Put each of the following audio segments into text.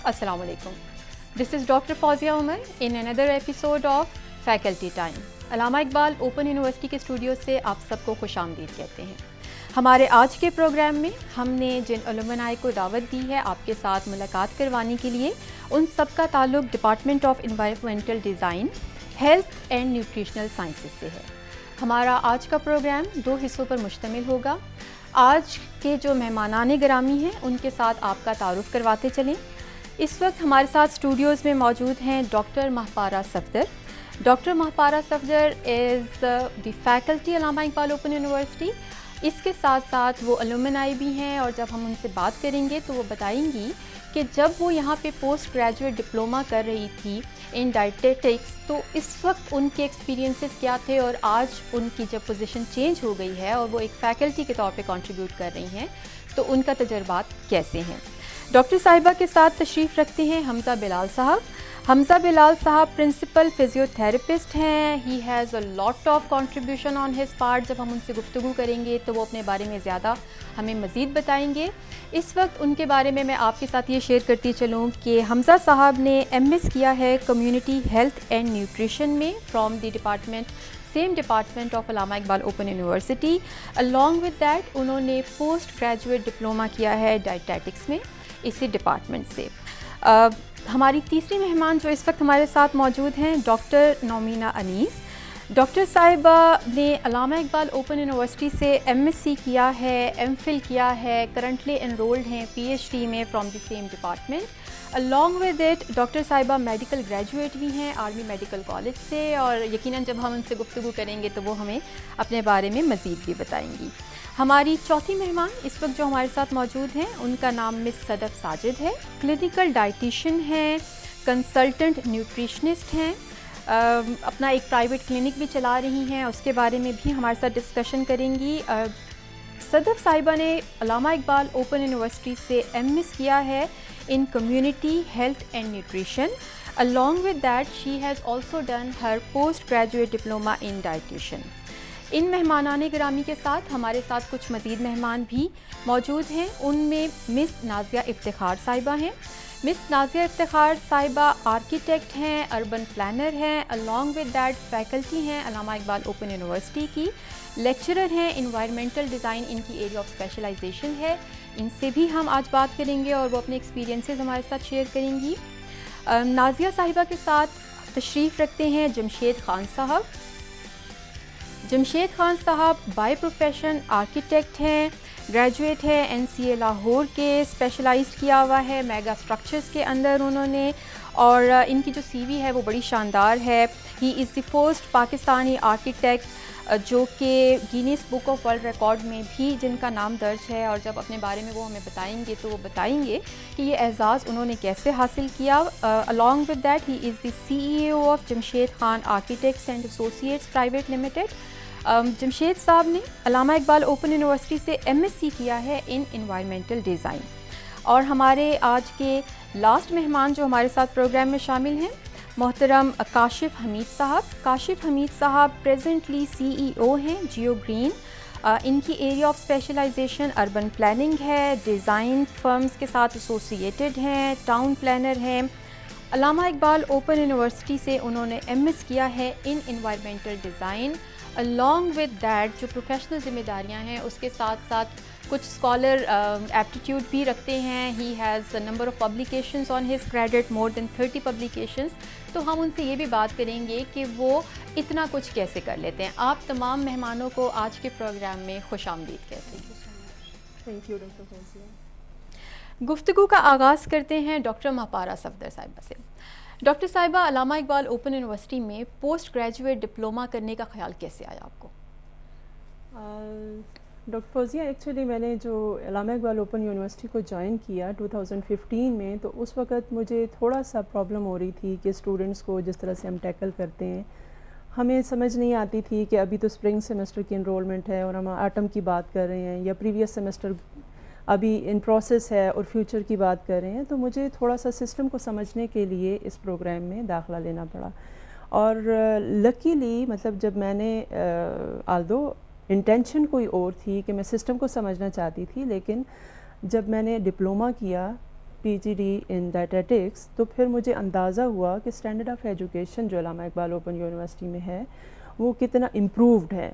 Assalamu alaikum. This is Dr. Fawzia Umar in another episode of Faculty Time. Allama Iqbal open university کے studio سے آپ سب کو خوش آمدید کہتے ہیں. ہمارے آج کے پروگرام میں ہم نے جن علماء کو دعوت دی ہے آپ کے ساتھ ملاقات کروانے کے لیے، ان سب کا تعلق department of environmental design, health and nutritional sciences سے ہے. ہمارا آج کا پروگرام 2 حصوں پر مشتمل ہوگا. آج کے جو مہمانان گرامی ہیں ان کے ساتھ آپ کا تعارف کرواتے چلیں. اس وقت ہمارے ساتھ اسٹوڈیوز میں موجود ہیں ڈاکٹر مہپارہ صفدر. ڈاکٹر مہپارہ صفدر از دی فیکلٹی علامہ اقبال اوپن یونیورسٹی. اس کے ساتھ ساتھ وہ الومنائی بھی ہیں، اور جب ہم ان سے بات کریں گے تو وہ بتائیں گی کہ جب وہ یہاں پہ پوسٹ گریجویٹ ڈپلومہ کر رہی تھی ان ڈائٹیٹکس تو اس وقت ان کے ایکسپیرینسز کیا تھے، اور آج ان کی جب پوزیشن چینج ہو گئی ہے اور وہ ایک فیکلٹی کے طور پہ کنٹریبیوٹ کر رہی ہیں تو ان کا تجربات کیسے ہیں. ڈاکٹر صاحبہ کے ساتھ تشریف رکھتے ہیں حمزہ بلال صاحب. حمزہ بلال صاحب پرنسپل فزیو تھراپسٹ ہیں. He has a lot of contribution on his part. جب ہم ان سے گفتگو کریں گے تو وہ اپنے بارے میں زیادہ ہمیں مزید بتائیں گے. اس وقت ان کے بارے میں آپ کے ساتھ یہ شیئر کرتی چلوں کہ حمزہ صاحب نے ایم ایس کیا ہے کمیونٹی ہیلتھ اینڈ نیوٹریشن میں from the same department of Allama Iqbal open university. along with that انہوں نے پوسٹ گریجویٹ ڈپلومہ کیا ہے ڈائٹیٹکس میں اسی ڈپارٹمنٹ سے. ہماری تیسری مہمان جو اس وقت ہمارے ساتھ موجود ہیں ڈاکٹر نومینہ انیس. ڈاکٹر صاحبہ نے علامہ اقبال اوپن یونیورسٹی سے ایم ایس سی کیا ہے، ایم فل کیا ہے، کرنٹلی انرولڈ ہیں پی ایچ ڈی میں from the same department. along with it doctor صاحبہ میڈیکل گریجویٹ بھی ہیں آرمی میڈیکل کالج سے، اور یقیناً جب ہم ان سے گفتگو کریں گے تو وہ ہمیں اپنے بارے میں مزید بھی بتائیں گی. ہماری چوتھی مہمان اس وقت جو ہمارے ساتھ موجود ہیں ان کا نام مس صدف ساجد ہے. کلینیکل ڈائٹیشین ہیں، کنسلٹنٹ نیوٹریشنسٹ ہیں، اپنا ایک پرائیویٹ کلینک بھی چلا رہی ہیں. اس کے بارے میں بھی ہمارے ساتھ ڈسکشن کریں گی. صدف صاحبہ نے علامہ اقبال اوپن یونیورسٹی سے ایم ایس کیا ہے in community health and nutrition. along with that she has also done her postgraduate diploma in dietitian. ان مہمانان گرامی کے ساتھ ہمارے ساتھ کچھ مزید مہمان بھی موجود ہیں. ان میں مس نازیہ افتخار صاحبہ ہیں. مس نازیہ افتخار صاحبہ آرکیٹیکٹ ہیں، اربن پلانر ہیں، along with that فیکلٹی ہیں علامہ اقبال اوپن یونیورسٹی کی، لیکچرر ہیں انوائرمنٹل ڈیزائن ان کی ایریا آف اسپیشلائزیشن ہے. ان سے بھی ہم آج بات کریں گے اور وہ اپنے ایکسپیرینسز ہمارے ساتھ شیئر کریں گی. نازیہ صاحبہ کے ساتھ تشریف رکھتے ہیں جمشید خان صاحب. جمشید خان صاحب بائی پروفیشن آرکیٹیکٹ ہیں، گریجویٹ ہے این سی اے لاہور کے، اسپیشلائز کیا ہوا ہے میگا اسٹرکچرز کے اندر انہوں نے، اور ان کی جو سی وی ہے وہ بڑی شاندار ہے. ہی از دی فرسٹ پاکستانی آرکیٹیکٹ جو کہ Guinness book of world record میں بھی جن کا نام درج ہے، اور جب اپنے بارے میں وہ ہمیں بتائیں گے تو وہ بتائیں گے کہ یہ اعزاز انہوں نے کیسے حاصل کیا. along with that he is the CEO of Jamshed Khan architects and associates private limited. Jamshed صاحب نے علامہ اقبال اوپن یونیورسٹی سے ایم ایس سی کیا ہے ان انوائرمنٹل ڈیزائن. اور ہمارے آج کے لاسٹ مہمان جو ہمارے ساتھ پروگرام میں شامل ہیں محترم کاشف حمید صاحب. کاشف حمید صاحب پریزنٹلی سی ای او ہیں جیو گرین. ان کی area of specialisation urban planning ہے، ڈیزائن فرمز کے ساتھ ایسوسیٹڈ ہیں، ٹاؤن پلانر ہیں. علامہ اقبال اوپن یونیورسٹی سے انہوں نے ایم ایس کیا ہے ان environmental design. along with that جو پروفیشنل ذمہ داریاں ہیں اس کے ساتھ ساتھ کچھ اسکالر ایپٹیٹیوڈ بھی رکھتے ہیں. He has number of publications on his credit, more than 30 publications. تو ہم ان سے یہ بھی بات کریں گے کہ وہ اتنا کچھ کیسے کر لیتے ہیں. آپ تمام مہمانوں کو آج کے پروگرام میں خوش آمدید کہتے ہیں. Thank you doctor Fauzia. گفتگو کا آغاز کرتے ہیں ڈاکٹر مہپارہ صفدر صاحبہ سے. ڈاکٹر صاحبہ علامہ اقبال اوپن یونیورسٹی میں پوسٹ گریجویٹ ڈپلومہ کرنے کا خیال کیسے آیا آپ کو؟ ڈاکٹر فوزیہ ایکچولی میں نے جو علامہ اقبال اوپن یونیورسٹی کو جوائن کیا 2015 میں، تو اس وقت مجھے تھوڑا سا پرابلم ہو رہی تھی کہ اسٹوڈنٹس کو جس طرح سے ہم ٹیکل کرتے ہیں ہمیں سمجھ نہیں آتی تھی کہ ابھی تو اسپرنگ سیمسٹر کی انرولمنٹ ہے اور ہم آٹم کی بات کر رہے ہیں، یا پریویس سیمسٹر ابھی ان پروسیس ہے اور فیوچر کی بات کر رہے ہیں. تو مجھے تھوڑا سا سسٹم کو سمجھنے کے لیے اس پروگرام میں داخلہ لینا پڑا. اور لکیلی مطلب جب میں نے آلدو انٹینشن کوئی اور تھی کہ میں سسٹم کو سمجھنا چاہتی تھی، لیکن جب میں نے ڈپلومہ کیا PhD in dietetics, تو پھر مجھے اندازہ ہوا کہ اسٹینڈرڈ آف ایجوکیشن جو علامہ اقبال اوپن یونیورسٹی میں ہے وہ کتنا امپرووڈ ہے.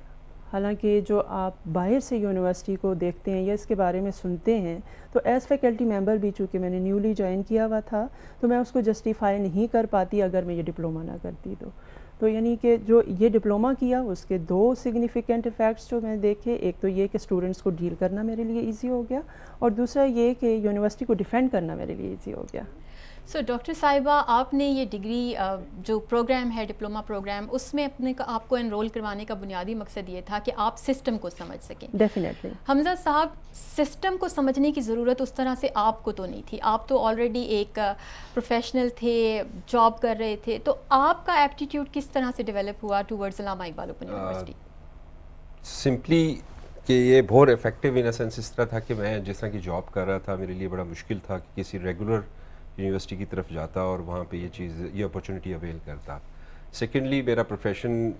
حالانکہ جو آپ باہر سے یونیورسٹی کو دیکھتے ہیں یا اس کے بارے میں سنتے ہیں تو ایز فیکلٹی ممبر بھی چونکہ میں نے نیولی جوائن کیا ہوا تھا تو میں اس کو جسٹیفائی نہیں کر پاتی اگر میں یہ ڈپلومہ نہ کرتی تو یعنی کہ جو یہ ڈپلومہ کیا اس کے 2 سگنیفیکنٹ ایفیکٹس جو میں دیکھے, ایک تو یہ کہ اسٹوڈنٹس کو ڈیل کرنا میرے لیے ایزی ہو گیا اور دوسرا یہ کہ یونیورسٹی کو ڈیفینڈ کرنا میرے لیے ایزی ہو گیا. سو ڈاکٹر صاحبہ, آپ نے یہ ڈگری جو پروگرام ہے ڈپلومہ پروگرام, اس میں آپ کو انرول کروانے کا بنیادی مقصد یہ تھا کہ آپ سسٹم کو سمجھ سکیں. ڈیفینیٹلی. حمزہ صاحب, سسٹم کو سمجھنے کی ضرورت اس طرح سے آپ کو تو نہیں تھی, آپ تو آلریڈی ایک پروفیشنل تھے, جاب کر رہے تھے, تو آپ کا ایپٹیٹیوڈ کس طرح سے ڈیولپ ہوا ٹورڈز علامہ اقبال اوپن یونیورسٹی؟ سمپلی کہ یہ بہت افیکٹو ان اے سینس اس طرح تھا کہ میں جس طرح کی جاب کر رہا تھا, میرے لیے بڑا مشکل تھا کہ کسی ریگولر یونیورسٹی کی طرف جاتا اور وہاں پہ یہ اپرچونیٹی اویل کرتا. سیکنڈلی میرا پروفیشن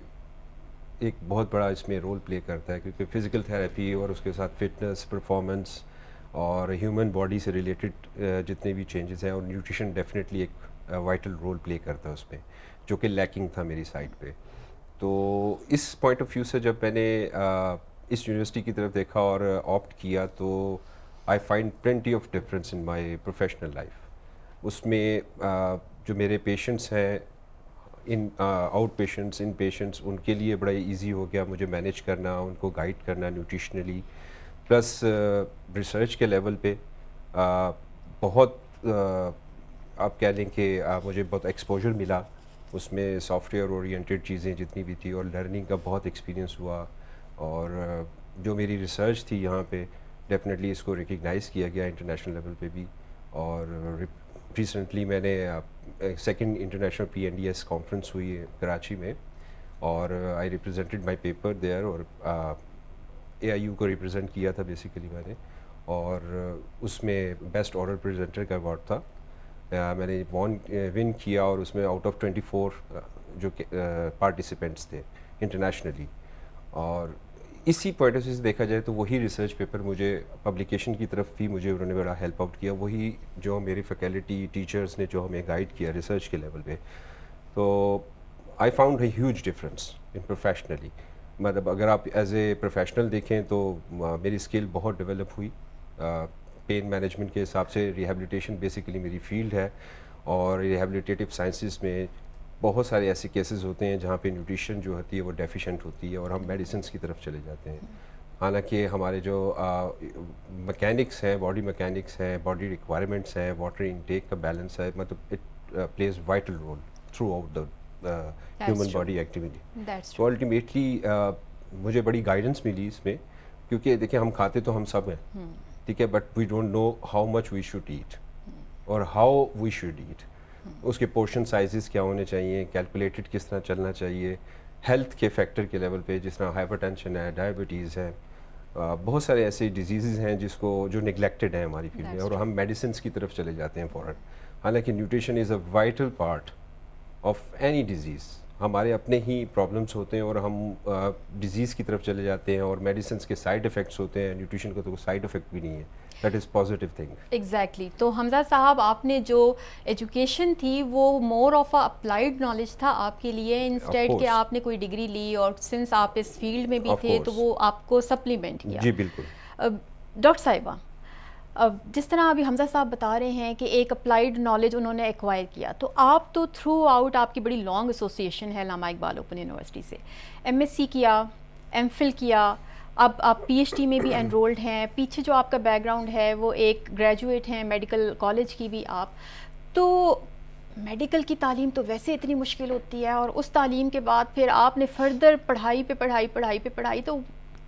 ایک بہت بڑا اس میں رول پلے کرتا ہے کیونکہ فزیکل تھراپی اور اس کے ساتھ فٹنس, پرفارمنس اور ہیومن باڈی سے ریلیٹڈ جتنے بھی چینجز ہیں, اور نیوٹریشن ڈیفینیٹلی ایک وائٹل رول پلے کرتا ہے اس میں, جو کہ لیکنگ تھا میری سائڈ پہ. تو اس پوائنٹ آف ویو سے جب میں نے اس یونیورسٹی کی طرف دیکھا اور آپٹ کیا تو I find plenty of difference in my professional life. اس میں جو میرے پیشنٹس ہیں, ان آؤٹ پیشنٹس, ان پیشنٹس, ان کے لیے بڑا ایزی ہو گیا مجھے مینیج کرنا, ان کو گائیڈ کرنا نیوٹریشنلی. پلس ریسرچ کے لیول پہ بہت آپ کہہ لیں کہ مجھے بہت ایکسپوجر ملا اس میں, سافٹ ویئر اورینٹیڈ چیزیں جتنی بھی تھی, اور لرننگ کا بہت ایکسپیرینس ہوا. اور جو میری ریسرچ تھی یہاں پہ ڈیفینیٹلی اس کو ریکگنائز کیا گیا انٹرنیشنل لیول پہ بھی. اور ریسنٹلی میں نے سیکنڈ انٹرنیشنل PNDS کانفرنس ہوئی ہے کراچی میں, اور آئی ریپرزینٹیڈ مائی پیپر دیئر, اور AIU کو ریپرزینٹ کیا تھا بیسیکلی میں نے, اور اس میں بیسٹ اورل پریزنٹر کا ایوارڈ تھا. میں نے ون کیا, اور اس میں آؤٹ آف 24 جو پارٹیسپینٹس تھے انٹرنیشنلی. اور اسی پوائنٹ آف ویو سے دیکھا جائے تو وہی ریسرچ پیپر مجھے پبلیکیشن کی طرف بھی مجھے انہوں نے بڑا ہیلپ آؤٹ کیا, وہی جو میری فیکلٹی ٹیچرز نے جو ہمیں گائیڈ کیا ریسرچ کے لیول پہ. تو I found a huge difference in professionally. مطلب اگر آپ ایز اے پروفیشنل دیکھیں تو میری اسکل بہت ڈیولپ ہوئی پین مینجمنٹ کے حساب سے. ریہیبلیٹیشن بیسیکلی میری فیلڈ ہے, اور ریہیبلیٹیٹیو سائنسز میں بہت سارے ایسے کیسز ہوتے ہیں جہاں پہ نیوٹریشن جو ہوتی ہے وہ ڈیفیشینٹ ہوتی ہے, اور ہم میڈیسنس کی طرف چلے جاتے ہیں. حالانکہ ہمارے جو مکینکس ہیں, باڈی مکینکس ہیں, باڈی ریکوائرمنٹس ہیں, واٹر انٹیک کا بیلنس ہے, مطلب it plays vital role throughout the human body activity. تو الٹیمیٹلی مجھے بڑی گائیڈنس ملی اس میں, کیونکہ دیکھیں ہم کھاتے تو ہم سب ہیں, ٹھیک ہے, but we don't know how much we should eat or how we should eat. اس کے پورشن سائزز کیا ہونے چاہیے, کیلکولیٹڈ کس طرح چلنا چاہیے, ہیلتھ کے فیکٹر کے لیول پہ جس طرح ہائپر ٹینشن ہے, ڈائبٹیز ہے, بہت سارے ایسے ڈیزیزز ہیں جس کو جو نگلیکٹڈ ہیں ہماری فیلڈ میں, اور ہم میڈیسنس کی طرف چلے جاتے ہیں فوراً. حالانکہ nutrition is a vital part of any disease. ہمارے اپنے ہی پرابلمس ہوتے ہیں اور ہم ڈیزیز کی طرف چلے جاتے ہیں, اور میڈیسنس کے سائڈ افیکٹس ہوتے ہیں, نیوٹریشن کا تو کوئی سائڈ افیکٹ بھی نہیں ہے. That is positive thing. Exactly. تو حمزہ صاحب, آپ نے جو ایجوکیشن تھی وہ more of a applied knowledge تھا آپ کے لیے, انسٹیڈ کہ آپ نے کوئی ڈگری لی, اور سنس آپ اس فیلڈ میں بھی تھے تو وہ آپ کو سپلیمنٹ کیا. جی بالکل. ڈاکٹر صاحبہ, جس طرح ابھی حمزہ صاحب بتا رہے ہیں کہ ایک اپلائیڈ نالج انہوں نے ایکوائر کیا, تو آپ تو تھرو آؤٹ آپ کی بڑی لانگ ایسوسیشن ہے علامہ اقبال اوپن یونیورسٹی سے, MSc کیا, MPhil کیا, اب آپ PhD میں بھی انرولڈ ہیں, پیچھے جو آپ کا بیک گراؤنڈ ہے وہ ایک گریجویٹ ہیں میڈیکل کالج کی بھی آپ. تو میڈیکل کی تعلیم تو ویسے اتنی مشکل ہوتی ہے, اور اس تعلیم کے بعد پھر آپ نے فردر پڑھائی پہ پڑھائی, تو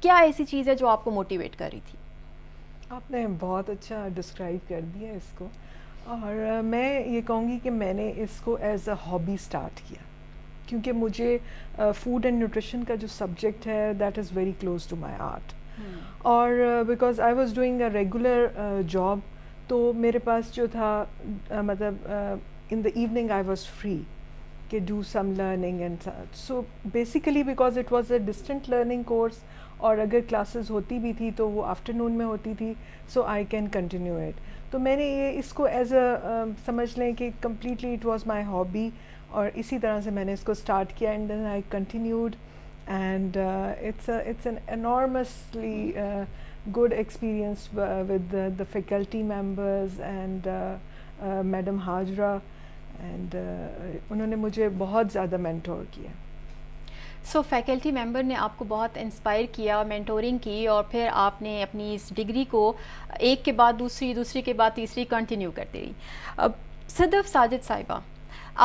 کیا ایسی چیز ہے جو آپ کو موٹیویٹ کر رہی تھی؟ آپ نے بہت اچھا ڈسکرائب کر دیا اس کو, اور میں یہ کہوں گی کہ میں نے اس کو ایز اے ہابی اسٹارٹ کیا, کیونکہ مجھے فوڈ اینڈ نیوٹریشن کا جو سبجیکٹ ہے that is very close to my heart. اور because I was doing a regular job, تو میرے پاس جو تھا مطلب in the evening I was free کہ do some learning and so basically because it was a distant learning course, اور اگر کلاسز ہوتی بھی تھی تو وہ آفٹر نون میں ہوتی تھی, سو آئی کین کنٹینیو اٹ. تو میں نے یہ اس کو ایز اے سمجھ لیں کہ completely it was my hobby, اور اسی طرح سے میں نے اس کو اسٹارٹ کیا, and then I continued, and it's an enormously good experience with the faculty members and Madam Hajra, and انہوں نے مجھے بہت زیادہ مینٹور کیا. سو فیکلٹی ممبر نے آپ کو بہت انسپائر کیا, مینٹورنگ کی, اور پھر آپ نے اپنی اس ڈگری کو ایک کے بعد دوسری, دوسری کے بعد تیسری کنٹینیو کرتے رہی. اب صدف ساجد صاحبہ,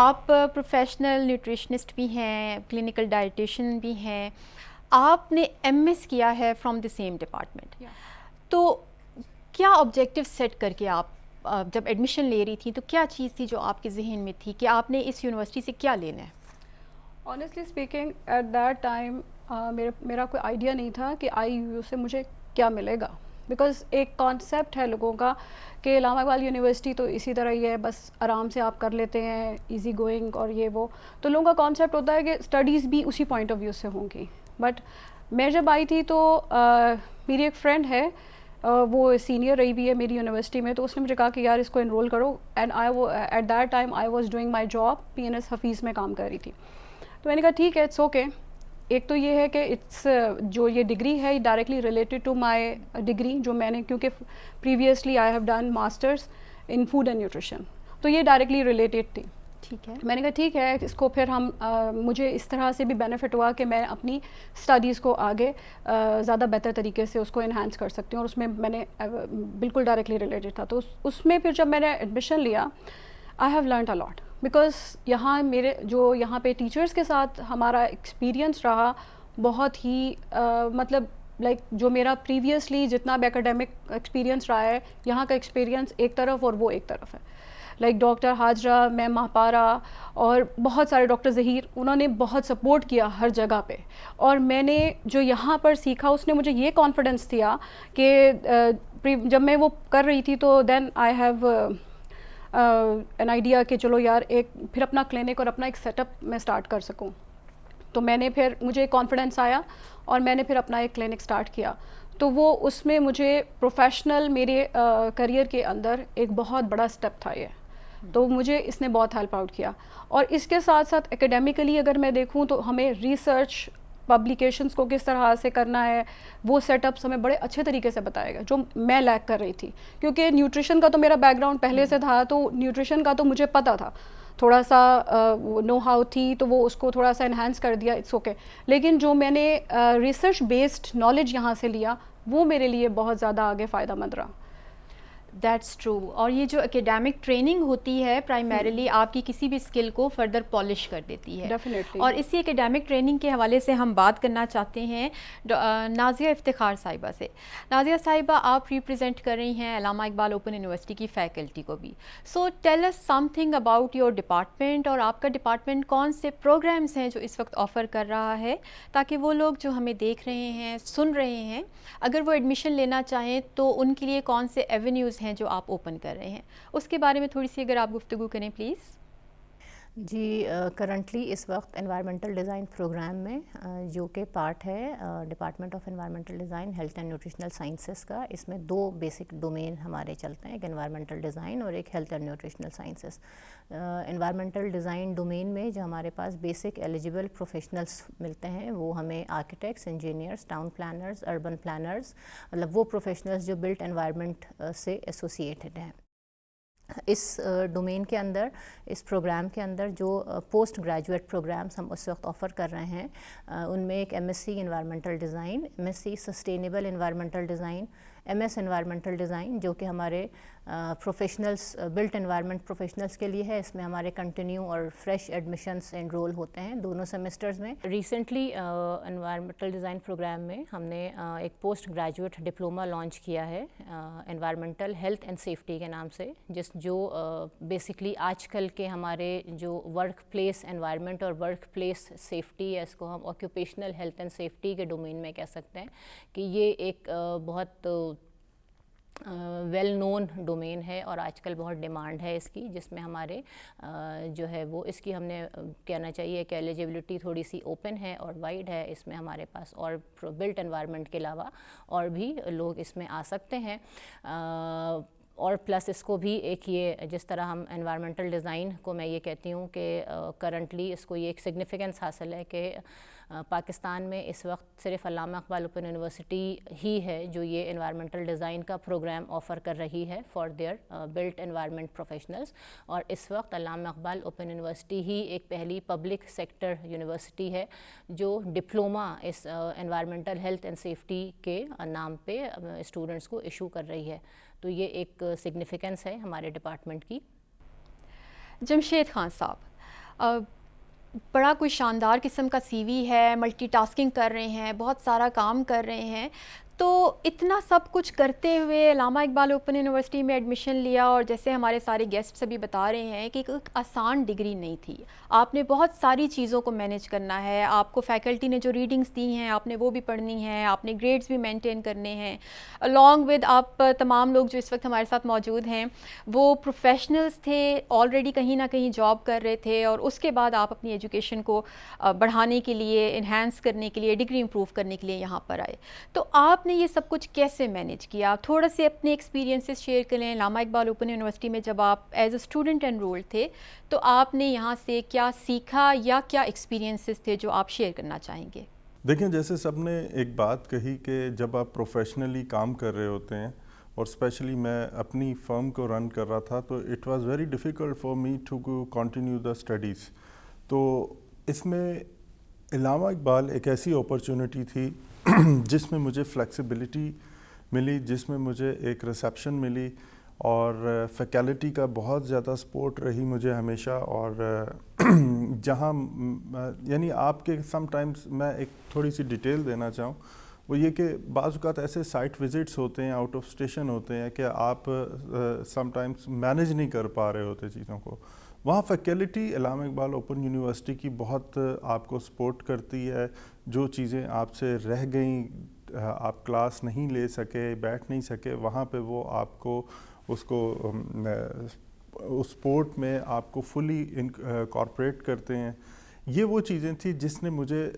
آپ پروفیشنل نیوٹریشنسٹ بھی ہیں, کلینکل ڈائٹیشین بھی ہیں, آپ نے ایم ایس کیا ہے فرام دی سیم ڈپارٹمنٹ. تو کیا آبجیکٹیو سیٹ کر کے آپ جب ایڈمیشن لے رہی تھیں تو کیا چیز تھی جو آپ کے ذہن میں تھی کہ آپ نے اس یونیورسٹی سے کیا لینا ہے؟ Honestly speaking at that time میرا کوئی آئیڈیا نہیں تھا کہ آئی یو سے مجھے کیا ملے گا, بیکاز ایک کانسیپٹ ہے لوگوں کا کہ علامہ اقبال یونیورسٹی تو اسی طرح ہی ہے, بس آرام سے آپ کر لیتے ہیں, ایزی گوئنگ اور یہ وہ, تو لوگوں کا کانسیپٹ ہوتا ہے کہ اسٹڈیز بھی اسی پوائنٹ آف ویو سے ہوں گی. بٹ میں جب آئی تھی تو میری ایک فرینڈ ہے, وہ سینئر رہی بھی ہے میری یونیورسٹی میں, تو اس نے مجھے کہا کہ یار اس کو انرول کرو, and at that time I was doing my job, P N S Hafeez میں کام کر رہی تھی. تو میں نے کہا ٹھیک ہے, اٹس اوکے. ایک تو یہ ہے کہ اٹس جو یہ ڈگری ہے directly related to my degree جو میں نے, کیونکہ previously I have done masters in food and nutrition, تو یہ ڈائریکٹلی ریلیٹڈ تھی. ٹھیک ہے, میں نے کہا ٹھیک ہے, اس کو پھر ہم مجھے اس طرح سے بھی بینیفٹ ہوا کہ میں اپنی اسٹڈیز کو آگے زیادہ بہتر طریقے سے اس کو انہینس کر سکتی ہوں, اور اس میں میں نے بالکل ڈائریکٹلی ریلیٹڈ تھا. تو اس میں پھر جب میں نے ایڈمیشن لیا, I have learned a lot, because یہاں میرے جو یہاں پہ ٹیچرس کے ساتھ ہمارا ایکسپیرینس رہا بہت ہی مطلب لائک جو میرا پریویسلی جتنا بھی اکیڈیمک ایکسپیرینس رہا ہے, یہاں کا ایکسپیرینس ایک طرف اور وہ ایک طرف ہے. لائک ڈاکٹر حاجرہ, میم مہپارا اور بہت سارے ڈاکٹر ظہیر, انہوں نے بہت سپورٹ کیا ہر جگہ پہ, اور میں نے جو یہاں پر سیکھا اس نے مجھے یہ کانفیڈنس دیا کہ جب میں وہ کر رہی تھی تو دین آئی ہیو این آئیڈیا کہ چلو یار ایک پھر اپنا کلینک اور اپنا ایک سیٹ اپ میں اسٹارٹ کر سکوں. تو میں نے پھر مجھے کانفیڈنس آیا اور میں نے پھر اپنا ایک کلینک اسٹارٹ کیا. تو وہ اس میں مجھے پروفیشنل میرے کریئر کے اندر ایک بہت بڑا اسٹیپ تھا یہ, تو مجھے اس نے بہت ہیلپ آؤٹ کیا. اور اس کے ساتھ ساتھ اکیڈیمیکلی اگر میں دیکھوں تو ہمیں ریسرچ پبلیکیشنس کو کس طرح سے کرنا ہے, وہ سیٹ اپس ہمیں بڑے اچھے طریقے سے بتائے گا, جو میں لیک کر رہی تھی, کیونکہ نیوٹریشن کا تو میرا بیک گراؤنڈ پہلے سے تھا, تو نیوٹریشن کا تو مجھے پتہ تھا, تھوڑا سا نو ہاؤ تھی, تو وہ اس کو تھوڑا سا انہینس کر دیا, اٹس اوکے. لیکن جو میں نے ریسرچ بیسڈ نالج یہاں سے لیا وہ میرے لیے بہت زیادہ آگے فائدہ مند رہا. That's true. اور یہ جو اکیڈیمک ٹریننگ ہوتی ہے پرائمریلی آپ کی کسی بھی اسکل کو فردر پالش کر دیتی ہے. ڈیفینیٹلی. اور اسی اکیڈیمک ٹریننگ کے حوالے سے ہم بات کرنا چاہتے ہیں نازیہ افتخار صاحبہ سے. نازیہ صاحبہ, آپ ریپرزینٹ کر رہی ہیں علامہ اقبال اوپن یونیورسٹی کی فیکلٹی کو بھی. So tell us something about your department, اور آپ کا ڈپارٹمنٹ کون سے پروگرامس ہیں جو اس وقت آفر کر رہا ہے, تاکہ وہ لوگ جو ہمیں دیکھ رہے ہیں, سن رہے ہیں, اگر وہ ایڈمیشن لینا چاہیں تو ان کے لیے کون سے ایونیوز ہیں جو آپ اوپن کر رہے ہیں, اس کے بارے میں تھوڑی سی اگر آپ گفتگو کریں پلیز. جی, کرنٹلی اس وقت انوائرمنٹل ڈیزائن پروگرام میں جو کہ پارٹ ہے department of environmental design health and nutritional sciences کا, اس میں 2 بیسک ڈومین ہمارے چلتے ہیں, ایک انوائرمنٹل ڈیزائن اور ایک health and nutritional sciences. Environmental design domain میں جو ہمارے پاس بیسک ایلیجیبل پروفیشنلس ملتے ہیں وہ ہمیں architects, engineers, town planners, urban planners, مطلب وہ پروفیشنلز جو بلٹ انوائرمنٹ سے ایسوسیٹڈ ہیں. اس ڈومین کے اندر, اس پروگرام کے اندر جو پوسٹ گریجویٹ پروگرامس ہم اس وقت آفر کر رہے ہیں ان میں ایک M S C environmental design, M S C sustainable environmental design, M S environmental design جو کہ ہمارے پروفیشنلس, بلٹ انوائرمنٹ پروفیشنلس کے لیے ہے. اس میں ہمارے کنٹینیو اور فریش ایڈمیشنس انرول ہوتے ہیں دونوں سیمسٹرز میں. ریسنٹلی انوائرمنٹل ڈیزائن پروگرام میں ہم نے ایک پوسٹ گریجویٹ ڈپلوما لانچ کیا ہے انوائرمنٹل ہیلتھ اینڈ سیفٹی کے نام سے, جو بیسکلی آج کل کے ہمارے جو ورک پلیس انوائرمنٹ اور ورک پلیس سیفٹی ہے, اس کو ہم آکیوپیشنل ہیلتھ اینڈ سیفٹی کے ڈومین میں کہہ سکتے ہیں کہ یہ ایک بہت ویل نون ڈومین ہے اور آج کل بہت ڈیمانڈ ہے اس کی, جس میں ہمارے جو ہے وہ اس کی ہم نے کہنا چاہیے کہ ایلیجیبلٹی تھوڑی سی اوپن ہے اور وائڈ ہے. اس میں ہمارے پاس اور بلٹ انوائرمنٹ کے علاوہ اور بھی لوگ اس میں آ سکتے ہیں. اور پلس اس کو بھی ایک یہ جس طرح ہم انوائرمنٹل ڈیزائن کو میں یہ کہتی ہوں کہ کرنٹلی اس کو یہ ایک سگنیفیکنس حاصل ہے کہ پاکستان میں اس وقت صرف علامہ اقبال اوپن یونیورسٹی ہی ہے جو یہ انوائرمنٹل ڈیزائن کا پروگرام آفر کر رہی ہے for their built environment professionals. اور اس وقت علامہ اقبال اوپن یونیورسٹی ہی ایک پہلی پبلک سیکٹر یونیورسٹی ہے جو ڈپلومہ اس انوائرمنٹل ہیلتھ اینڈ سیفٹی کے نام پہ اسٹوڈنٹس کو ایشو کر رہی ہے. تو یہ ایک سگنیفیکنس ہے ہمارے ڈپارٹمنٹ کی. جمشید خان صاحب، بڑا کوئی شاندار قسم کا سی وی ہے، ملٹی ٹاسکنگ کر رہے ہیں، بہت سارا کام کر رہے ہیں، تو اتنا سب کچھ کرتے ہوئے علامہ اقبال اوپن یونیورسٹی میں ایڈمیشن لیا، اور جیسے ہمارے سارے گیسٹ ابھی بتا رہے ہیں کہ ایک آسان ڈگری نہیں تھی. آپ نے بہت ساری چیزوں کو مینیج کرنا ہے، آپ کو فیکلٹی نے جو ریڈنگز دی ہیں آپ نے وہ بھی پڑھنی ہیں، آپ نے گریڈز بھی مینٹین کرنے ہیں، along with آپ تمام لوگ جو اس وقت ہمارے ساتھ موجود ہیں وہ پروفیشنلز تھے، آلریڈی کہیں نہ کہیں جاب کر رہے تھے، اور اس کے بعد آپ اپنی ایجوکیشن کو بڑھانے کے لیے، انہینس کرنے کے لیے، ڈگری امپروو کرنے کے لیے یہاں پر آئے. تو آپ نے یہ سب کچھ کیسے مینیج کیا؟ تھوڑا سے اپنے ایکسپیرینسز شیئر کریں. علامہ اقبال اوپن یونیورسٹی میں جب آپ ایز اے اسٹوڈنٹ انرولڈ تھے تو آپ نے یہاں سے کیا سیکھا یا کیا ایکسپیرینسز تھے جو آپ شیئر کرنا چاہیں گے؟ دیکھیں، جیسے سب نے ایک بات کہی کہ جب آپ پروفیشنلی کام کر رہے ہوتے ہیں، اور اسپیشلی میں اپنی فرم کو رن کر رہا تھا، تو it was very difficult for me to continue the studies. تو اس میں علامہ اقبال ایک ایسی اپرچونٹی تھی جس میں مجھے فلیکسیبلٹی ملی، جس میں مجھے ایک ریسیپشن ملی، اور فیکلٹی کا بہت زیادہ سپورٹ رہی مجھے ہمیشہ. اور جہاں یعنی آپ کے سم ٹائمز میں ایک تھوڑی سی ڈیٹیل دینا چاہوں، وہ یہ کہ بعض اوقات ایسے سائٹ وزٹس ہوتے ہیں، آؤٹ آف اسٹیشن ہوتے ہیں کہ آپ سم ٹائمز مینیج نہیں کر پا رہے ہوتے چیزوں کو. وہاں فیکلٹی علامہ اقبال اوپن یونیورسٹی کی بہت آپ کو سپورٹ کرتی ہے. جو چیزیں آپ سے رہ گئیں، آپ کلاس نہیں لے سکے، بیٹھ نہیں سکے، وہاں پہ وہ آپ کو اس سپورٹ میں آپ کو فلی انکارپوریٹ کرتے ہیں. یہ وہ چیزیں تھیں جس نے مجھے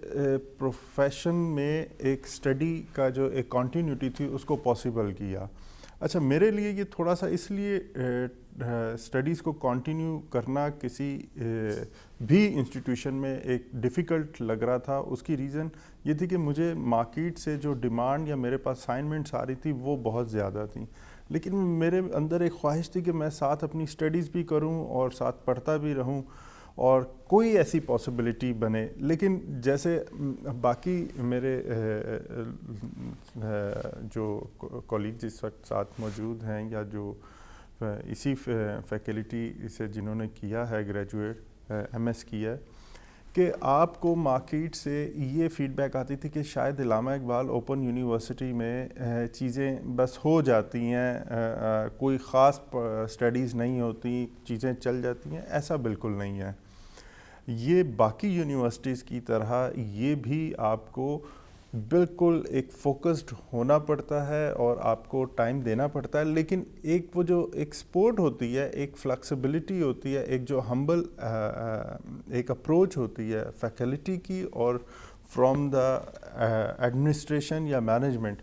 پروفیشن میں ایک اسٹڈی کا جو ایک کنٹینیوٹی تھی اس کو پاسبل کیا. اچھا، میرے لیے یہ تھوڑا سا اس لیے اسٹڈیز کو کنٹینیو کرنا کسی بھی انسٹیٹیوشن میں ایک ڈیفیکلٹ لگ رہا تھا. اس کی ریزن یہ تھی کہ مجھے مارکیٹ سے جو ڈیمانڈ یا میرے پاس اسائنمنٹس آ رہی تھی وہ بہت زیادہ تھیں، لیکن میرے اندر ایک خواہش تھی کہ میں ساتھ اپنی اسٹڈیز بھی کروں اور ساتھ پڑھتا بھی رہوں اور کوئی ایسی پاسبلٹی بنے. لیکن جیسے باقی میرے جو کولیگ جس وقت ساتھ موجود ہیں یا جو اسی فیکلٹی سے جنہوں نے کیا ہے گریجویٹ ایم ایس کیا ہے، کہ آپ کو مارکیٹ سے یہ فیڈ بیک آتی تھی کہ شاید علامہ اقبال اوپن یونیورسٹی میں چیزیں بس ہو جاتی ہیں، کوئی خاص اسٹڈیز نہیں ہوتی، چیزیں چل جاتی ہیں. ایسا بالکل نہیں ہے. یہ باقی یونیورسٹیز کی طرح یہ بھی آپ کو بالکل ایک فوکسڈ ہونا پڑتا ہے اور آپ کو ٹائم دینا پڑتا ہے. لیکن ایک وہ جو ایک سپورٹ ہوتی ہے، ایک فلیکسیبلٹی ہوتی ہے، ایک جو ہمبل ایک اپروچ ہوتی ہے فیکلٹی کی اور فرام دا ایڈمنسٹریشن یا مینجمنٹ،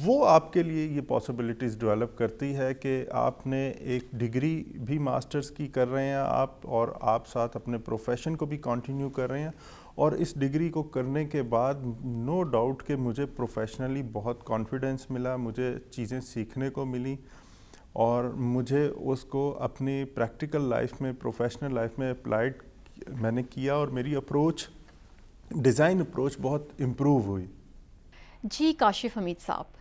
وہ آپ کے لیے یہ پاسبلٹیز ڈیولپ کرتی ہے کہ آپ نے ایک ڈگری بھی ماسٹرز کی کر رہے ہیں آپ، اور آپ ساتھ اپنے پروفیشن کو بھی کنٹینیو کر رہے ہیں. اور اس ڈگری کو کرنے کے بعد نو ڈاؤٹ کہ مجھے پروفیشنلی بہت کانفیڈنس ملا، مجھے چیزیں سیکھنے کو ملی، اور مجھے اس کو اپنی پریکٹیکل لائف میں، پروفیشنل لائف میں اپلائڈ میں نے کیا، اور میری اپروچ، ڈیزائن اپروچ بہت امپروو ہوئی. جی کاشف حمید صاحب،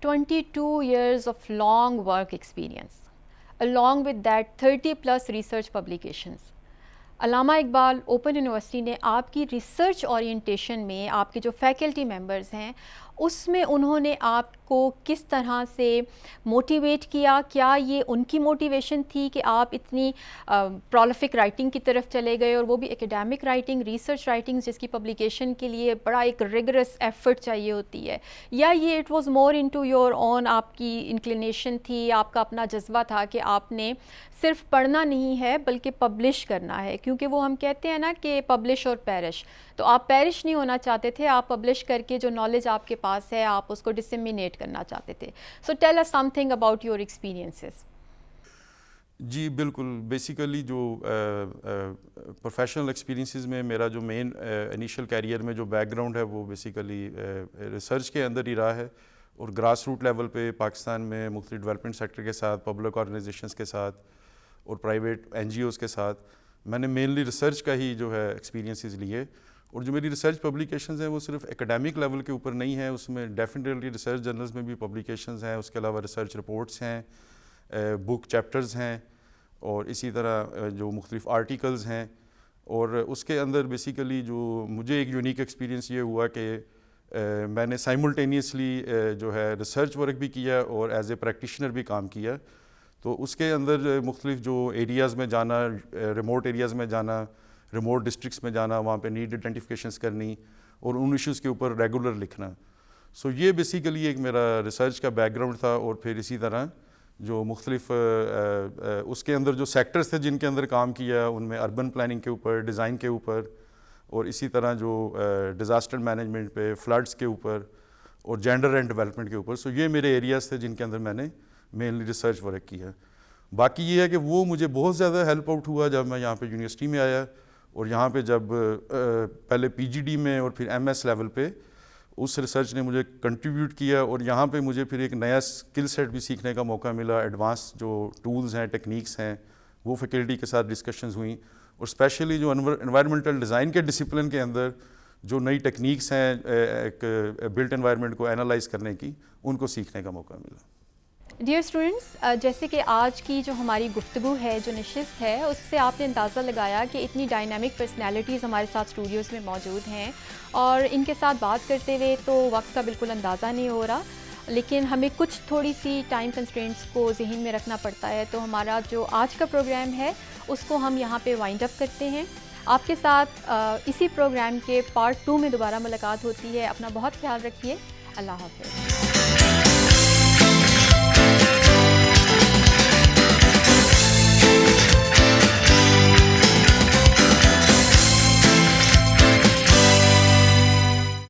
22 years of long work experience, along with that 30+ research publications. Allama Iqbal open university نے آپ کی ریسرچ اورینٹیشن میں، آپ کے جو فیکلٹی ممبرز ہیں اس میں انہوں نے آپ کو کس طرح سے موٹیویٹ کیا؟ کیا یہ ان کی موٹیویشن تھی کہ آپ اتنی پرولیفک رائٹنگ کی طرف چلے گئے، اور وہ بھی اکیڈیمک رائٹنگ، ریسرچ رائٹنگ جس کی پبلیکیشن کے لیے بڑا ایک ریگرس ایفرٹ چاہیے ہوتی ہے، یا یہ it was more into your own, آپ کی انکلینیشن تھی، آپ کا اپنا جذبہ تھا کہ آپ نے صرف پڑھنا نہیں ہے بلکہ پبلش کرنا ہے؟ کیونکہ وہ ہم کہتے ہیں نا کہ پبلش اور پیرش، تو آپ پیرش نہیں ہونا چاہتے تھے، آپ پبلش کر کے جو نالج آپ کے پاس ہے آپ اس کو ڈسیمینیٹ کرنا چاہتے تھے. So tell us something about your experiences. جی بالکل، بیسیکلی جو پروفیشنل ایکسپیرینسز میں میرا جو مین انیشیل کیریئر میں جو بیک گراؤنڈ ہے وہ بیسیکلی ریسرچ کے اندر ہی رہا ہے، اور گراس روٹ لیول پہ پاکستان میں مختلف ڈیولپمنٹ سیکٹر کے ساتھ، پبلک آرگنائزیشنز کے ساتھ اور پرائیویٹ این جی اوز کے ساتھ میں نے مینلی ریسرچ کا ہی جو ہے ایکسپیرینسز لیے. اور جو میری ریسرچ پبلیکیشنز ہیں وہ صرف اکیڈیمک لیول کے اوپر نہیں ہیں، اس میں ڈیفینیٹلی ریسرچ جرنلز میں بھی پبلیکیشنز ہیں، اس کے علاوہ ریسرچ رپورٹس ہیں، بک چیپٹرز ہیں، اور اسی طرح جو مختلف آرٹیکلز ہیں. اور اس کے اندر بیسیکلی جو مجھے ایک یونیک ایکسپیرینس یہ ہوا کہ میں نے سائملٹینیسلی جو ہے ریسرچ ورک بھی کیا اور ایز اے پریکٹیشنر بھی کام کیا. تو اس کے اندر مختلف جو ایریاز میں جانا، ریموٹ ایریاز میں جانا، ریموٹ ڈسٹرکٹس میں جانا، وہاں پہ نیڈ آئیڈینٹیفیکیشنز کرنی اور ان ایشوز کے اوپر ریگولر لکھنا. سو یہ بیسیکلی ایک میرا ریسرچ کا بیک گراؤنڈ تھا. اور پھر اسی طرح جو مختلف اس کے اندر جو سیکٹرز تھے جن کے اندر کام کیا، ان میں اربن پلاننگ کے اوپر، ڈیزائن کے اوپر، اور اسی طرح جو ڈیزاسٹر مینجمنٹ پہ، فلڈس کے اوپر، اور جینڈر اینڈ ڈیولپمنٹ کے اوپر. سو یہ میرے ایریاز تھے جن کے اندر میں نے مینلی ریسرچ ورک کیا. باقی یہ ہے کہ وہ مجھے بہت زیادہ ہیلپ آؤٹ ہوا جب میں یہاں پہ یونیورسٹی میں آیا، اور یہاں پہ جب پہلے پی جی ڈی میں اور پھر ایم ایس لیول پہ اس ریسرچ نے مجھے کنٹریبیوٹ کیا، اور یہاں پہ مجھے پھر ایک نیا اسکل سیٹ بھی سیکھنے کا موقع ملا. ایڈوانس جو ٹولز ہیں، ٹیکنیکس ہیں، وہ فیکلٹی کے ساتھ ڈسکشنز ہوئیں. اور اسپیشلی جو انوائرمنٹل ڈیزائن کے ڈسپلن کے اندر جو نئی ٹیکنیکس ہیں ایک بلٹ انوائرمنٹ کو انالائز کرنے کی، ان کو سیکھنے کا موقع ملا. ڈیئر اسٹوڈنٹس، جیسے کہ آج کی جو ہماری گفتگو ہے، جو نشست ہے، اس سے آپ نے اندازہ لگایا کہ اتنی ڈائنامک پرسنالٹیز ہمارے ساتھ اسٹوڈیوز میں موجود ہیں، اور ان کے ساتھ بات کرتے ہوئے تو وقت کا بالکل اندازہ نہیں ہو رہا، لیکن ہمیں کچھ تھوڑی سی ٹائم کنسٹرینٹس کو ذہن میں رکھنا پڑتا ہے. تو ہمارا جو آج کا پروگرام ہے اس کو ہم یہاں پہ وائنڈ اپ کرتے ہیں. آپ کے ساتھ اسی پروگرام کے پارٹ 2 میں دوبارہ ملاقات ہوتی ہے. اپنا بہت خیال رکھیے. اللہ حافظ.